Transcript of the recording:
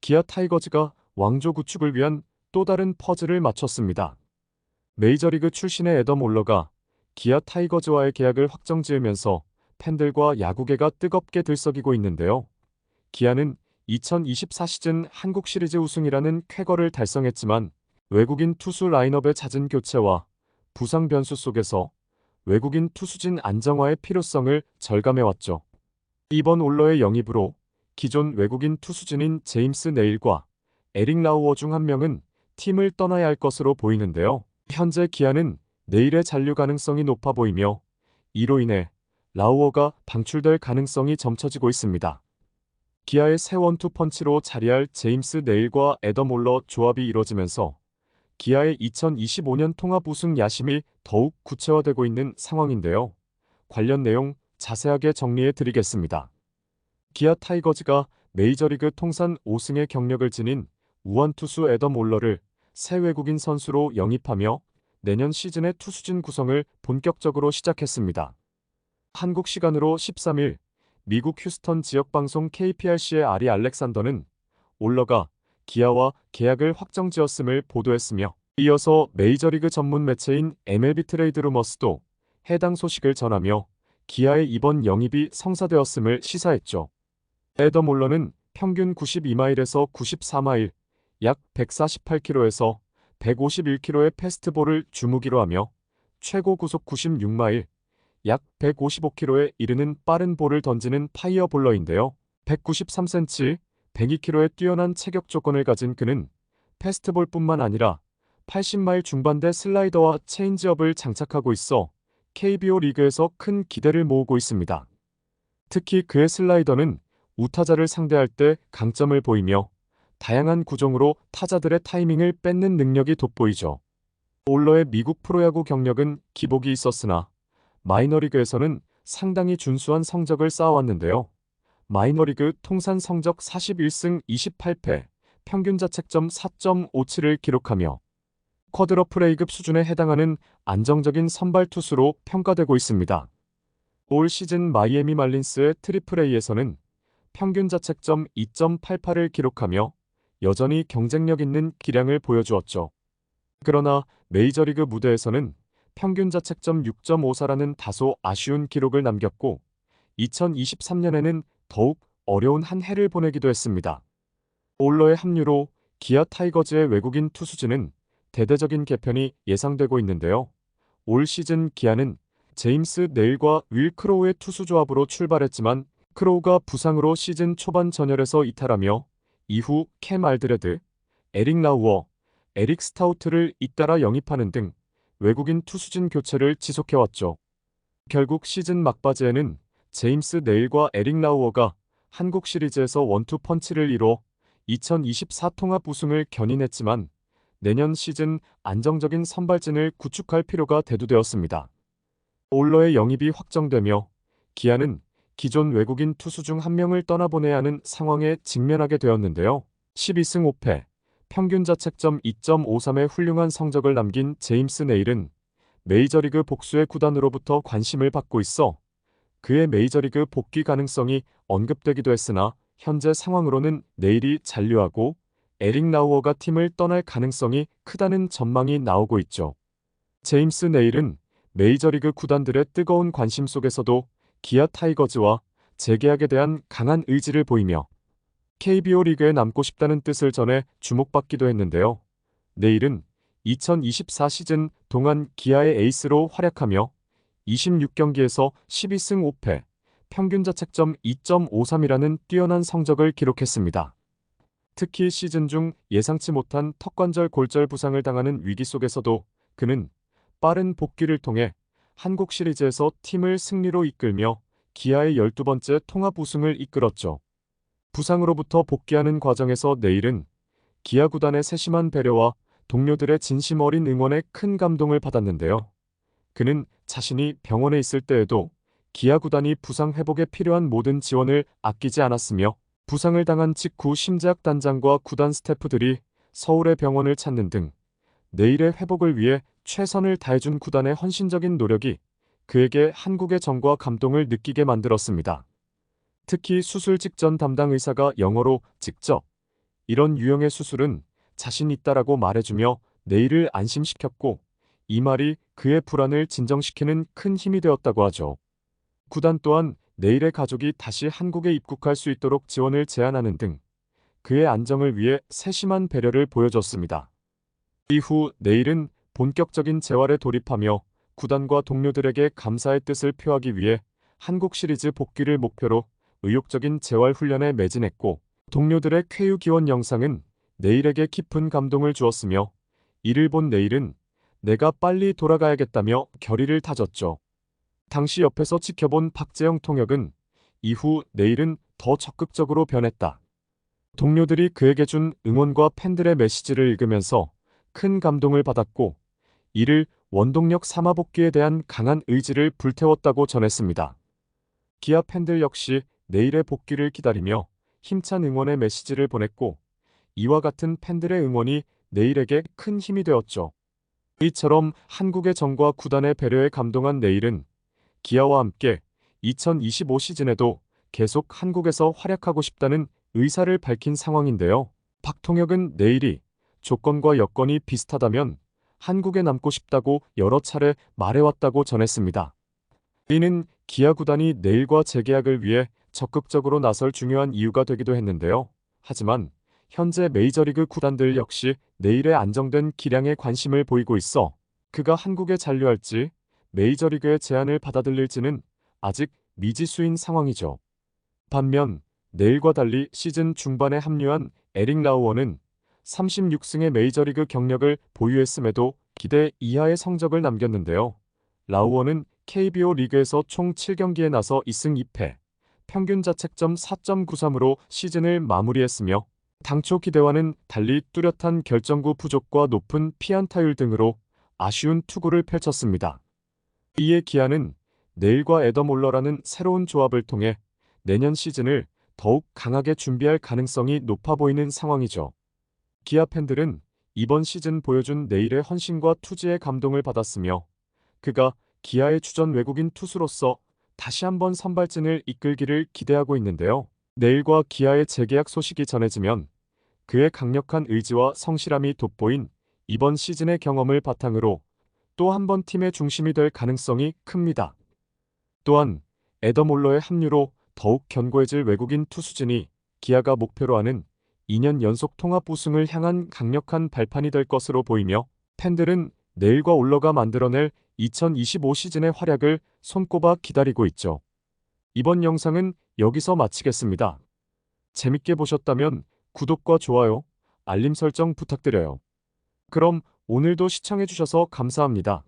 기아 타이거즈가 왕조 구축을 위한 또 다른 퍼즐을 맞췄습니다. 메이저리그 출신의 애덤 올러가 기아 타이거즈와의 계약을 확정지으면서 팬들과 야구계가 뜨겁게 들썩이고 있는데요. 기아는 2024 시즌 한국 시리즈 우승이라는 쾌거를 달성했지만 외국인 투수 라인업의 잦은 교체와 부상 변수 속에서 외국인 투수진 안정화의 필요성을 절감해왔죠. 이번 올러의 영입으로 기존 외국인 투수진인 제임스 네일과 에릭 라우어 중 한 명은 팀을 떠나야 할 것으로 보이는데요. 현재 기아는 네일의 잔류 가능성이 높아 보이며 이로 인해 라우어가 방출될 가능성이 점쳐지고 있습니다. 기아의 새 원투 펀치로 자리할 제임스 네일과 애덤 올러 조합이 이뤄지면서 기아의 2025년 통합 우승 야심이 더욱 구체화되고 있는 상황인데요. 관련 내용 자세하게 정리해 드리겠습니다. 기아 타이거즈가 메이저리그 통산 5승의 경력을 지닌 우완투수 애덤 올러를 새 외국인 선수로 영입하며 내년 시즌의 투수진 구성을 본격적으로 시작했습니다. 한국 시간으로 13일 미국 휴스턴 지역방송 KPRC의 아리 알렉산더는 올러가 기아와 계약을 확정지었음을 보도했으며 이어서 메이저리그 전문 매체인 MLB 트레이드 루머스도 해당 소식을 전하며 기아의 이번 영입이 성사되었음을 시사했죠. 애덤 올러는 평균 92마일에서 94마일, 약 148km에서 151km의 패스트볼을 주무기로 하며 최고 구속 96마일, 약 155km에 이르는 빠른 볼을 던지는 파이어볼러인데요. 193cm, 102km의 뛰어난 체격 조건을 가진 그는 패스트볼뿐만 아니라 80마일 중반대 슬라이더와 체인지업을 장착하고 있어 KBO 리그에서 큰 기대를 모으고 있습니다. 특히 그의 슬라이더는 우타자를 상대할 때 강점을 보이며 다양한 구종으로 타자들의 타이밍을 뺏는 능력이 돋보이죠. 올러의 미국 프로야구 경력은 기복이 있었으나 마이너리그에서는 상당히 준수한 성적을 쌓아왔는데요. 마이너리그 통산 성적 41승 28패, 평균 자책점 4.57을 기록하며 쿼드러플 A급 수준에 해당하는 안정적인 선발 투수로 평가되고 있습니다. 올 시즌 마이애미 말린스의 트리플 A에서는 평균 자책점 2.88을 기록하며 여전히 경쟁력 있는 기량을 보여주었죠. 그러나 메이저리그 무대에서는 평균 자책점 6.54라는 다소 아쉬운 기록을 남겼고 2023년에는 더욱 어려운 한 해를 보내기도 했습니다. 올러의 합류로 기아 타이거즈의 외국인 투수진은 대대적인 개편이 예상되고 있는데요. 올 시즌 기아는 제임스 네일과 윌 크로우의 투수 조합으로 출발했지만 크로우가 부상으로 시즌 초반 전열에서 이탈하며 이후 캠 알드레드, 에릭 라우어, 에릭 스타우트를 잇따라 영입하는 등 외국인 투수진 교체를 지속해왔죠. 결국 시즌 막바지에는 제임스 네일과 에릭 라우어가 한국 시리즈에서 원투 펀치를 이뤄 2024 통합 우승을 견인했지만 내년 시즌 안정적인 선발진을 구축할 필요가 대두되었습니다. 올러의 영입이 확정되며 기아는 기존 외국인 투수 중 한 명을 떠나보내야 하는 상황에 직면하게 되었는데요. 12승 5패, 평균 자책점 2.53의 훌륭한 성적을 남긴 제임스 네일은 메이저리그 복수의 구단으로부터 관심을 받고 있어 그의 메이저리그 복귀 가능성이 언급되기도 했으나 현재 상황으로는 네일이 잔류하고 에릭 라우어가 팀을 떠날 가능성이 크다는 전망이 나오고 있죠. 제임스 네일은 메이저리그 구단들의 뜨거운 관심 속에서도 기아 타이거즈와 재계약에 대한 강한 의지를 보이며 KBO 리그에 남고 싶다는 뜻을 전해 주목받기도 했는데요. 네일은 2024 시즌 동안 기아의 에이스로 활약하며 26경기에서 12승 5패, 평균 자책점 2.53이라는 뛰어난 성적을 기록했습니다. 특히 시즌 중 예상치 못한 턱관절 골절 부상을 당하는 위기 속에서도 그는 빠른 복귀를 통해 한국 시리즈에서 팀을 승리로 이끌며 기아의 12번째 통합 우승을 이끌었죠. 부상으로부터 복귀하는 과정에서 네일은 기아 구단의 세심한 배려와 동료들의 진심 어린 응원에 큰 감동을 받았는데요. 그는 자신이 병원에 있을 때에도 기아 구단이 부상 회복에 필요한 모든 지원을 아끼지 않았으며 부상을 당한 직후 심재학 단장과 구단 스태프들이 서울의 병원을 찾는 등 네일의 회복을 위해 최선을 다해준 구단의 헌신적인 노력이 그에게 한국의 정과 감동을 느끼게 만들었습니다. 특히 수술 직전 담당 의사가 영어로 직접 이런 유형의 수술은 자신 있다라고 말해주며 내일을 안심시켰고, 이 말이 그의 불안을 진정시키는 큰 힘이 되었다고 하죠. 구단 또한 내일의 가족이 다시 한국에 입국할 수 있도록 지원을 제안하는 등 그의 안정을 위해 세심한 배려를 보여줬습니다. 이후 내일은 본격적인 재활에 돌입하며 구단과 동료들에게 감사의 뜻을 표하기 위해 한국 시리즈 복귀를 목표로 의욕적인 재활 훈련에 매진했고, 동료들의 쾌유 기원 영상은 내일에게 깊은 감동을 주었으며, 이를 본 내일은 내가 빨리 돌아가야겠다며 결의를 다졌죠. 당시 옆에서 지켜본 박재영 통역은 이후 내일은 더 적극적으로 변했다. 동료들이 그에게 준 응원과 팬들의 메시지를 읽으면서 큰 감동을 받았고, 이를 원동력 삼아 복귀에 대한 강한 의지를 불태웠다고 전했습니다. 기아 팬들 역시 내일의 복귀를 기다리며 힘찬 응원의 메시지를 보냈고, 이와 같은 팬들의 응원이 내일에게 큰 힘이 되었죠. 이처럼 한국의 정과 구단의 배려에 감동한 내일은 기아와 함께 2025 시즌에도 계속 한국에서 활약하고 싶다는 의사를 밝힌 상황인데요. 박통혁은 내일이 조건과 여건이 비슷하다면 한국에 남고 싶다고 여러 차례 말해왔다고 전했습니다. 이는 기아 구단이 내일과 재계약을 위해 적극적으로 나설 중요한 이유가 되기도 했는데요. 하지만 현재 메이저리그 구단들 역시 내일의 안정된 기량에 관심을 보이고 있어 그가 한국에 잔류할지 메이저리그의 제안을 받아들일지는 아직 미지수인 상황이죠. 반면 내일과 달리 시즌 중반에 합류한 에릭 라우어는 36승의 메이저리그 경력을 보유했음에도 기대 이하의 성적을 남겼는데요. 라우어는 KBO 리그에서 총 7경기에 나서 2승 2패, 평균 자책점 4.93으로 시즌을 마무리했으며, 당초 기대와는 달리 뚜렷한 결정구 부족과 높은 피안타율 등으로 아쉬운 투구를 펼쳤습니다. 이에 기아는 내일과 애덤 올러라는 새로운 조합을 통해 내년 시즌을 더욱 강하게 준비할 가능성이 높아 보이는 상황이죠. 기아 팬들은 이번 시즌 보여준 내일의 헌신과 투지에 감동을 받았으며, 그가 기아의 주전 외국인 투수로서 다시 한번 선발진을 이끌기를 기대하고 있는데요. 내일과 기아의 재계약 소식이 전해지면 그의 강력한 의지와 성실함이 돋보인 이번 시즌의 경험을 바탕으로 또 한 번 팀의 중심이 될 가능성이 큽니다. 또한 애덤 올러의 합류로 더욱 견고해질 외국인 투수진이 기아가 목표로 하는 2년 연속 통합 우승을 향한 강력한 발판이 될 것으로 보이며, 팬들은 내일과 올러가 만들어낼 2025 시즌의 활약을 손꼽아 기다리고 있죠. 이번 영상은 여기서 마치겠습니다. 재밌게 보셨다면 구독과 좋아요, 알림 설정 부탁드려요. 그럼 오늘도 시청해주셔서 감사합니다.